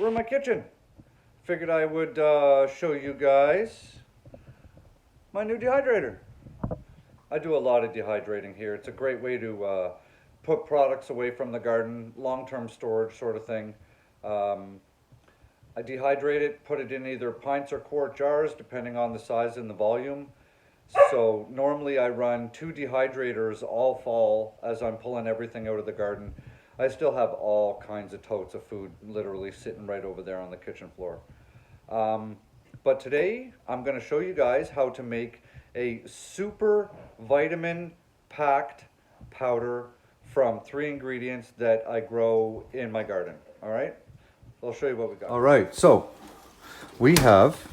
we're in my kitchen. Figured I would show you guys my new dehydrator. I do a lot of dehydrating here. It's a great way to put products away from the garden, long-term storage sort of thing. I dehydrate it, put it in either pints or quart jars, depending on the size and the volume. So normally I run 2 dehydrators all fall as I'm pulling everything out of the garden. I still have all kinds of totes of food literally sitting right over there on the kitchen floor. But today I'm going to show you guys how to make a super vitamin packed powder from 3 ingredients that I grow in my garden. All right, I'll show you what we got. All right, so we have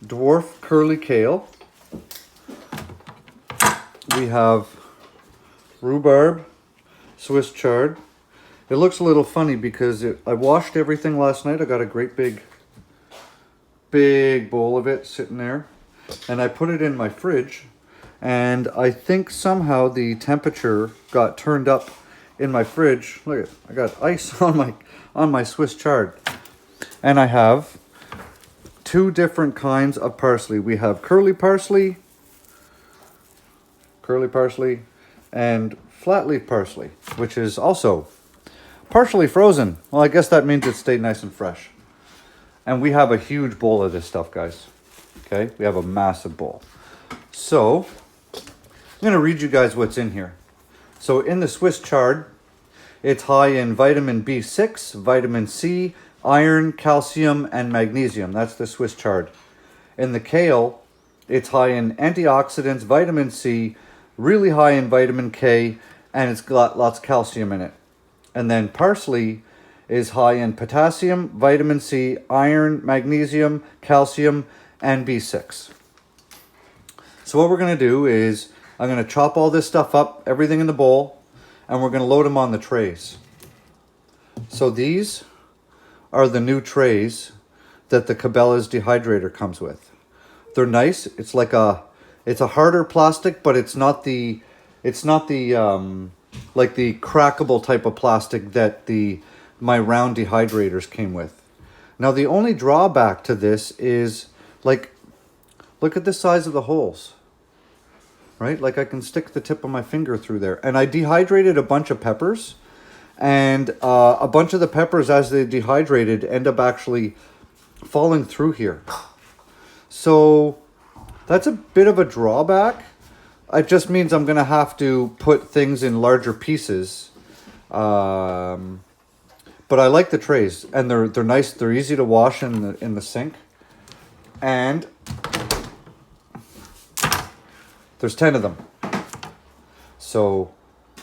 dwarf curly kale. We have rhubarb, Swiss chard. It looks a little funny because I washed everything last night. I got a great big bowl of it sitting there. And I put it in my fridge. And I think somehow the temperature got turned up in my fridge. Look at it. I got ice on my Swiss chard. And I have 2 different kinds of parsley. We have curly parsley, and flat leaf parsley, which is also partially frozen. Well, I guess that means it stayed nice and fresh. And we have a huge bowl of this stuff, guys. Okay, we have a massive bowl. So I'm going to read you guys what's in here. So in the Swiss chard, it's high in vitamin B6, vitamin C, iron, calcium, and magnesium. That's the Swiss chard. In the kale, it's high in antioxidants, vitamin C, really high in vitamin K, and it's got lots of calcium in it. And then parsley is high in potassium, vitamin C, iron, magnesium, calcium, and B6. So what we're going to do is I'm going to chop all this stuff up, everything in the bowl, and we're going to load them on the trays. So these are the new trays that the Cabela's dehydrator comes with. They're nice. It's a harder plastic, but it's not the like the crackable type of plastic that my round dehydrators came with. Now the only drawback to this is, like, look at the size of the holes. Right? Like I can stick the tip of my finger through there. And I dehydrated a bunch of peppers. And a bunch of the peppers, as they dehydrated, end up actually falling through here. So that's a bit of a drawback. It just means I'm going to have to put things in larger pieces. But I like the trays. And they're nice. They're easy to wash in the sink. And there's 10 of them. So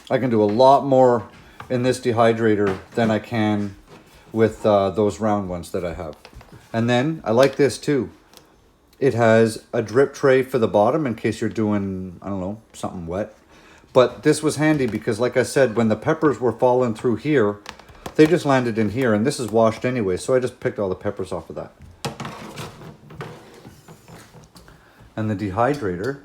I can do a lot more in this dehydrator than I can with those round ones that I have. And then I like this too. It has a drip tray for the bottom in case you're doing, I don't know, something wet. But this was handy because, like I said, when the peppers were falling through here, they just landed in here, and this is washed anyway, so I just picked all the peppers off of that. And the dehydrator,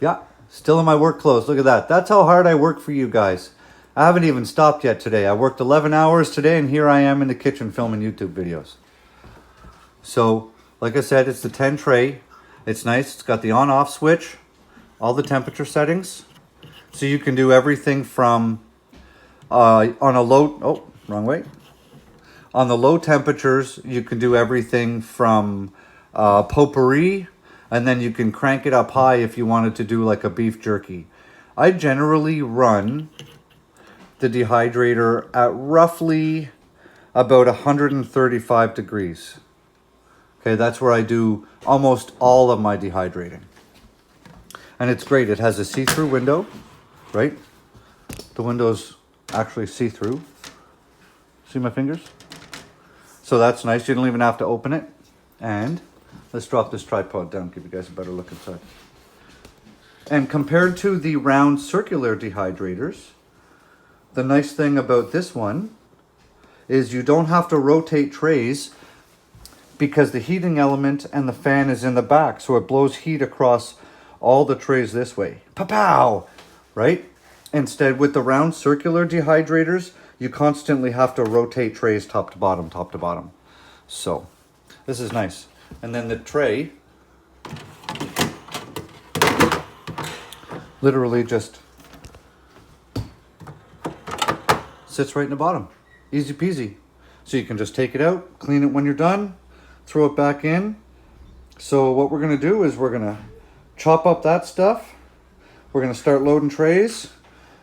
yeah, still in my work clothes. Look at that. That's how hard I work for you guys. I haven't even stopped yet today. I worked 11 hours today, and here I am in the kitchen filming YouTube videos. So, like I said, it's the 10 tray. It's nice. It's got the on-off switch, all the temperature settings. So you can do everything from on a low, oh, wrong way. On the low temperatures, you can do everything from potpourri, and then you can crank it up high if you wanted to do like a beef jerky. I generally run the dehydrator at roughly about 135 degrees. Okay, that's where I do almost all of my dehydrating. And it's great. It has a see-through window, right? The window's actually see-through. See my fingers? So that's nice. You don't even have to open it. And let's drop this tripod down, give you guys a better look inside. And compared to the round circular dehydrators, the nice thing about this one is you don't have to rotate trays because the heating element and the fan is in the back. So it blows heat across all the trays this way. Pa-pow! Right? Instead, with the round circular dehydrators, you constantly have to rotate trays top to bottom, top to bottom. So this is nice. And then the tray literally just sits right in the bottom. Easy peasy. So you can just take it out, clean it when you're done, throw it back in. So what we're gonna do is we're gonna chop up that stuff. We're gonna start loading trays,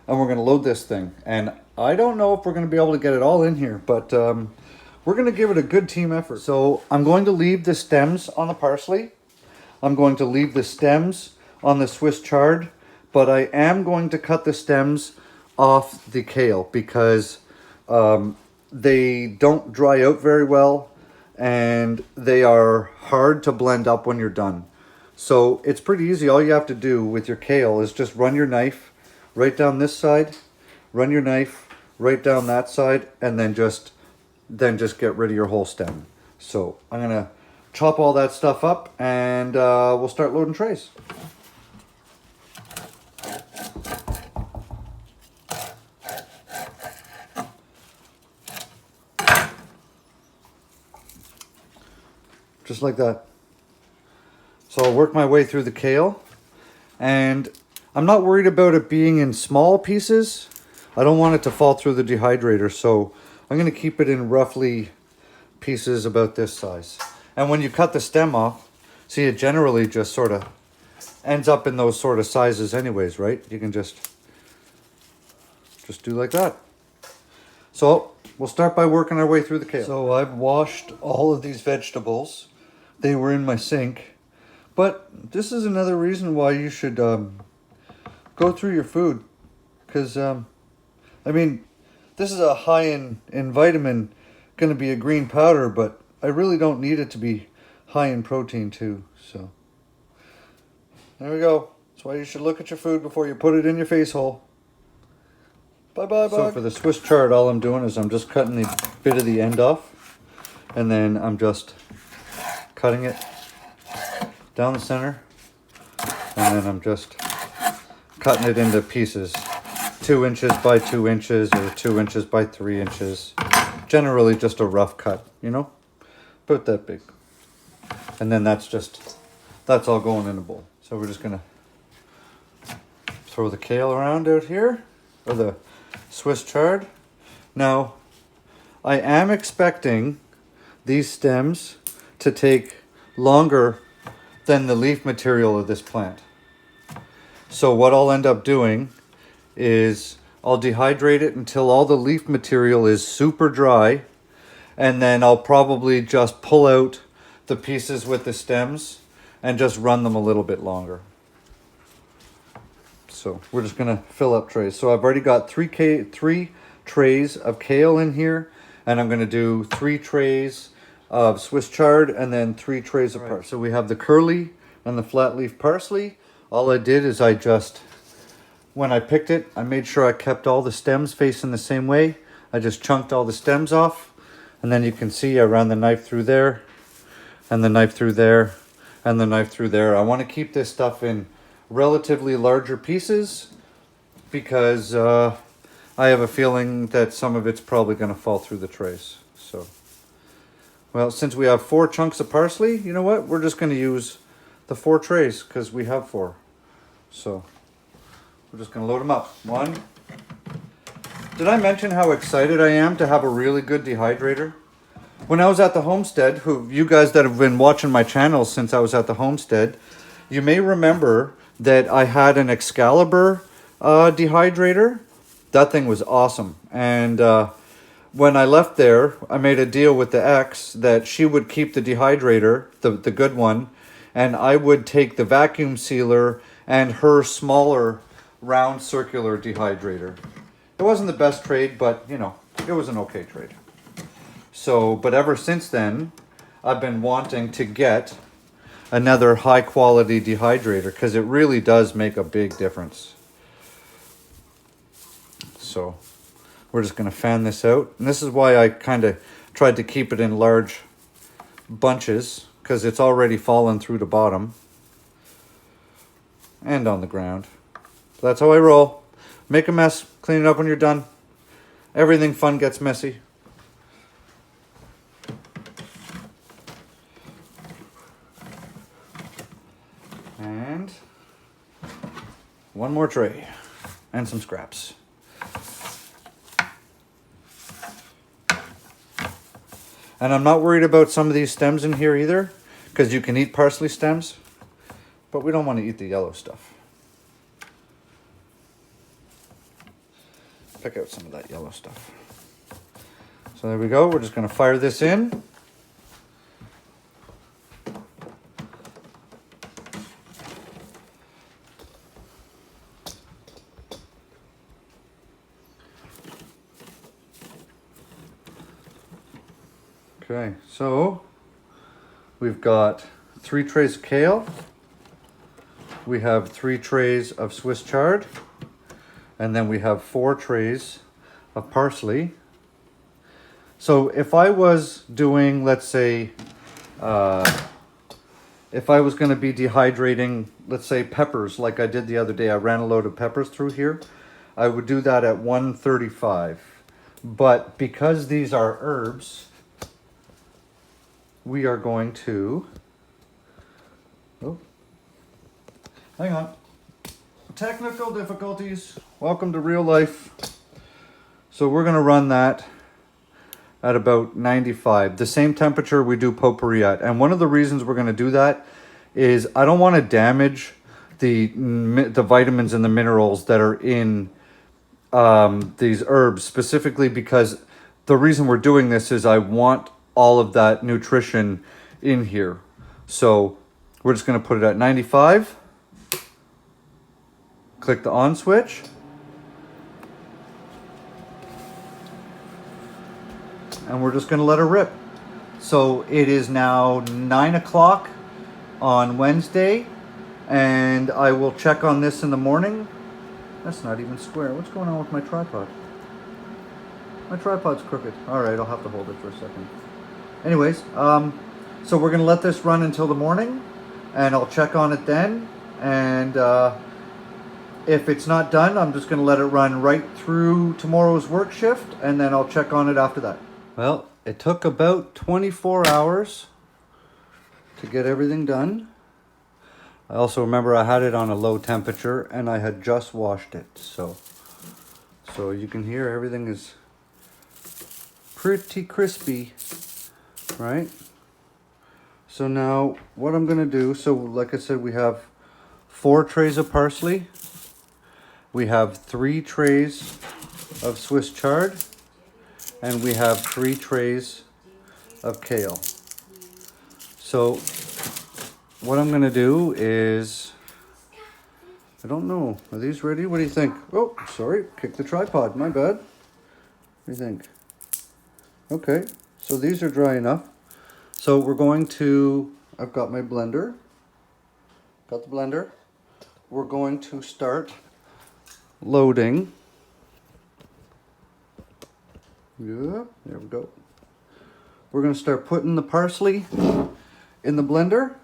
and we're gonna load this thing. And I don't know if we're gonna be able to get it all in here, but we're gonna give it a good team effort. So I'm going to leave the stems on the parsley. I'm going to leave the stems on the Swiss chard, but I am going to cut the stems off the kale because they don't dry out very well and they are hard to blend up when you're done. So it's pretty easy. All you have to do with your kale is just run your knife right down this side, run your knife right down that side, and then just get rid of your whole stem. So I'm gonna chop all that stuff up and we'll start loading trays. Just like that. So I'll work my way through the kale, and I'm not worried about it being in small pieces. I don't want it to fall through the dehydrator, so I'm going to keep it in roughly pieces about this size. And when you cut the stem off, see, it generally just sort of ends up in those sort of sizes anyways, right? You can just do like that. So we'll start by working our way through the kale. So I've washed all of these vegetables. They were in my sink. But this is another reason why you should go through your food. Because, I mean, this is a high in vitamin, going to be a green powder, but I really don't need it to be high in protein too. So there we go. That's why you should look at your food before you put it in your face hole. Bye-bye, bug. So for the Swiss chard, all I'm doing is I'm just cutting the bit of the end off. And then I'm just cutting it down the center. And then I'm just cutting it into pieces. 2 inches by 2 inches or 2 inches by 3 inches. Generally just a rough cut, you know? About that big. And then that's all going in a bowl. So we're just gonna throw the kale around out here, or the Swiss chard. Now, I am expecting these stems to take longer than the leaf material of this plant. So what I'll end up doing is I'll dehydrate it until all the leaf material is super dry, and then I'll probably just pull out the pieces with the stems and just run them a little bit longer. So we're just gonna fill up trays. So I've already got three trays of kale in here, and I'm gonna do 3 trays of Swiss chard and then 3 trays of parsley. So we have the curly and the flat leaf parsley. All I did is when I picked it, I made sure I kept all the stems facing the same way. I just chunked all the stems off, and then you can see I ran the knife through there, and the knife through there, and the knife through there. I want to keep this stuff in relatively larger pieces because I have a feeling that some of it's probably going to fall through the trays. So, well, since we have 4 chunks of parsley, you know what? We're just going to use the 4 trays because we have 4. So we're just going to load them up. 1. Did I mention how excited I am to have a really good dehydrator? When I was at the homestead, you guys that have been watching my channel since I was at the homestead, you may remember that I had an Excalibur dehydrator. That thing was awesome. And when I left there, I made a deal with the ex that she would keep the dehydrator, the good one, and I would take the vacuum sealer and her smaller round circular dehydrator. It wasn't the best trade, but you know, it was an okay trade. So, but ever since then, I've been wanting to get another high quality dehydrator because it really does make a big difference. So we're just going to fan this out. And this is why I kind of tried to keep it in large bunches because it's already fallen through the bottom and on the ground. So that's how I roll. Make a mess, clean it up when you're done, Everything fun gets messy. And one more tray and some scraps. And I'm not worried about some of these stems in here either, because you can eat parsley stems, but we don't want to eat the yellow stuff. Pick out some of that yellow stuff. So there we go. We're just going to fire this in. Okay, so we've got 3 trays of kale. We have 3 trays of Swiss chard. And then we have 4 trays of parsley. So if I was doing, let's say, if I was going to be dehydrating, let's say, peppers like I did the other day, I ran a load of peppers through here, I would do that at 135. But because these are herbs, we are going to, oh, hang on, technical difficulties, welcome to real life. So we're going to run that at about 95, the same temperature we do potpourri at. And one of the reasons we're going to do that is I don't want to damage the vitamins and the minerals that are in these herbs, specifically because the reason we're doing this is I want all of that nutrition in here. So we're just going to put it at 95. Click the on switch. And we're just going to let her rip. So it is now 9 o'clock on Wednesday, and I will check on this in the morning. That's not even square. What's going on with my tripod? My tripod's crooked. All right, I'll have to hold it for a second. Anyways, so we're going to let this run until the morning, and I'll check on it then. And if it's not done, I'm just going to let it run right through tomorrow's work shift, and then I'll check on it after that. Well, it took about 24 hours to get everything done. I also remember I had it on a low temperature, and I had just washed it. So you can hear everything is pretty crispy. Right? So now what I'm going to do, so like I said, we have 4 trays of parsley. We have 3 trays of Swiss chard. And we have 3 trays of kale. So what I'm going to do is, I don't know, are these ready? What do you think? Oh, sorry, kicked the tripod, my bad. What do you think? Okay. So these are dry enough. So we're going to, I've got my blender. Got the blender. We're going to start loading. Yeah, there we go. We're going to start putting the parsley in the blender.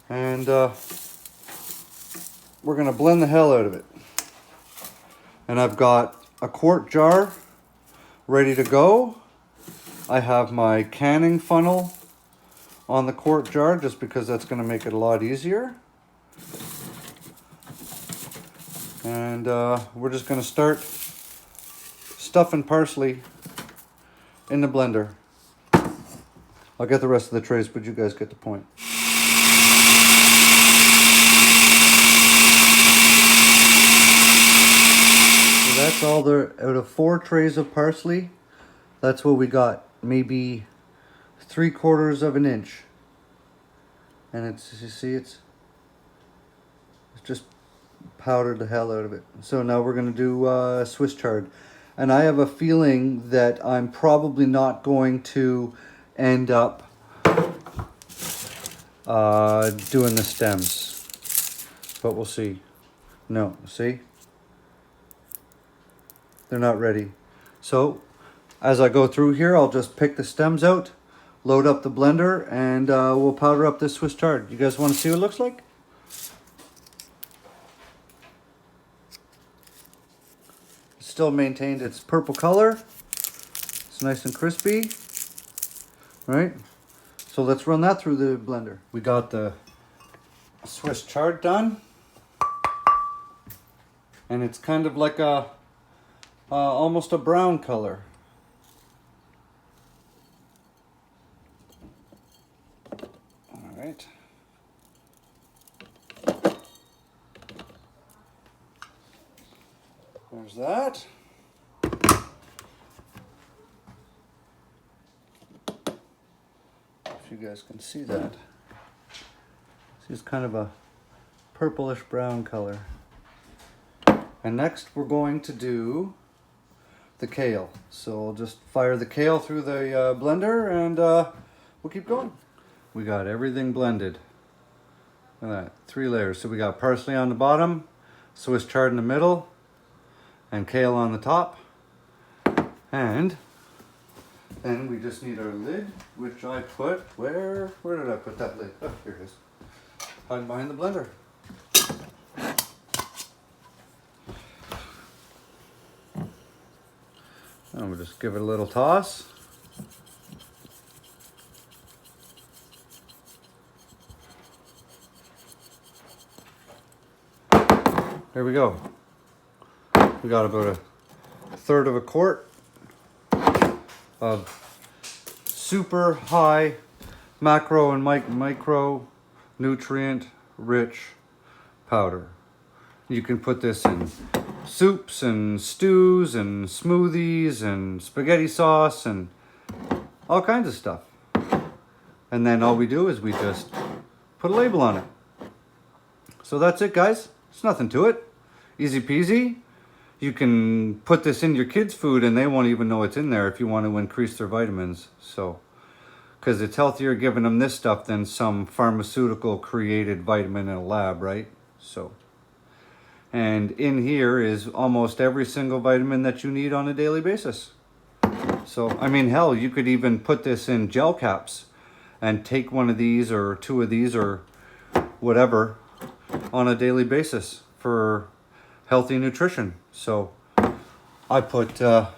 And we're going to blend the hell out of it. And I've got a quart jar ready to go. I have my canning funnel on the quart jar just because that's going to make it a lot easier. And we're just going to start stuffing parsley in the blender. I'll get the rest of the trays, but you guys get the point. So that's all there out of 4 trays of parsley. That's what we got, maybe 3/4 of an inch. And it's, you see, it's just powdered the hell out of it. So now we're going to do Swiss chard. And I have a feeling that I'm probably not going to end up doing the stems. But we'll see. No, see? They're not ready. So as I go through here, I'll just pick the stems out, load up the blender, and we'll powder up this Swiss chard. You guys want to see what it looks like? still maintained its purple color. It's nice and crispy, right? So let's run that through the blender. We got the Swiss chard done. And it's kind of like a, almost a brown color. All right. There's that. If you guys can see that. See, it's kind of a purplish brown color. And next we're going to do the kale. So I'll just fire the kale through the blender and we'll keep going. We got everything blended. Look at that, 3 layers. So we got parsley on the bottom, Swiss chard in the middle, and kale on the top. And then we just need our lid, which I put, where did I put that lid? Oh, here it is. Hiding behind the blender. And we'll just give it a little toss. There we go. We got about a third of a quart of super high macro and micro nutrient rich powder. You can put this in soups and stews and smoothies and spaghetti sauce and all kinds of stuff. And then all we do is we just put a label on it. So that's it, guys. It's nothing to it. Easy peasy. You can put this in your kids' food and they won't even know it's in there if you want to increase their vitamins. So, because it's healthier giving them this stuff than some pharmaceutical created vitamin in a lab, right? So, and in here is almost every single vitamin that you need on a daily basis. So, I mean, hell, you could even put this in gel caps and take one of these or 2 of these or whatever on a daily basis for healthy nutrition. So I put, I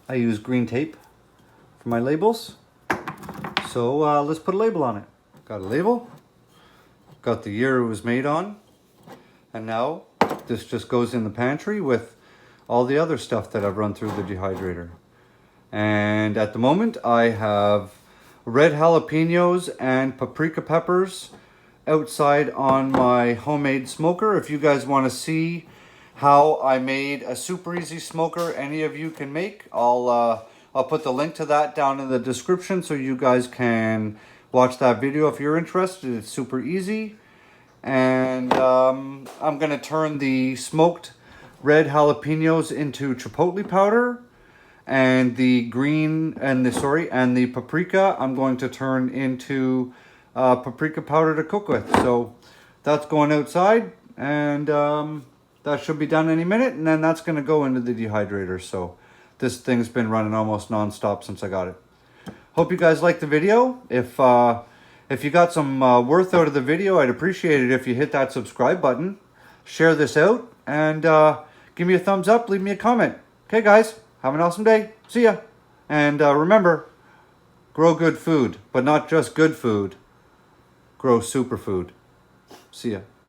use green tape for my labels. So let's put a label on it. Got a label, got the year it was made on, and now this just goes in the pantry with all the other stuff that I've run through the dehydrator. And at the moment I have red jalapenos and paprika peppers outside on my homemade smoker. If you guys want to see how I made a super easy smoker any of you can make, I'll put the link to that down in the description so you guys can watch that video if you're interested. It's super easy. And I'm gonna turn the smoked red jalapenos into chipotle powder, and the the paprika I'm going to turn into paprika powder to cook with. So that's going outside, and that should be done any minute, and then that's going to go into the dehydrator. So this thing's been running almost non-stop since I got it. Hope you guys liked the video. If you got some worth out of the video, I'd appreciate it if you hit that subscribe button, share this out, and give me a thumbs up, leave me a comment. Okay guys, have an awesome day. See ya. And remember, grow good food, but not just good food. Grow superfood. See ya.